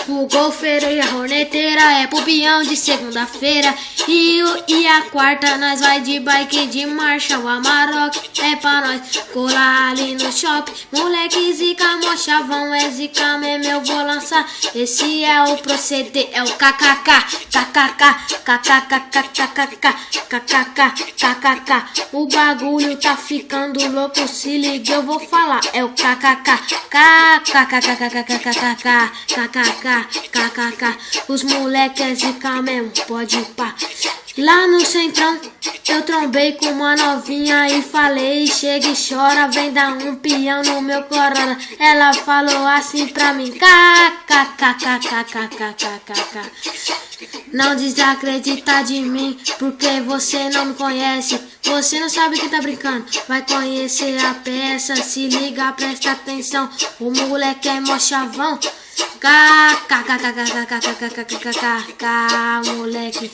O golfeiro e a horneteira é pro peão de segunda-feira. E a quarta nós vai de bike de marcha. O Amarok é pra nós colar ali no shopping. Moleque zica, mó chavão, é zica mesmo, eu vou lançar. Esse é o proceder, é o kkk, kkk, kkk, kkk, kkk. O bagulho tá ficando louco, se liga, eu vou falar. É o kkk, kkk. Os moleque é zica mesmo, pode pá. Lá no centrão eu trombei com uma novinha e falei, chega e chora, vem dar um peão no meu corona. Ela falou assim pra mim, não desacredita de mim, porque você não me conhece. Você não sabe que tá brincando, vai conhecer a peça. Se liga, presta atenção, o moleque é mó chavão. Moleque.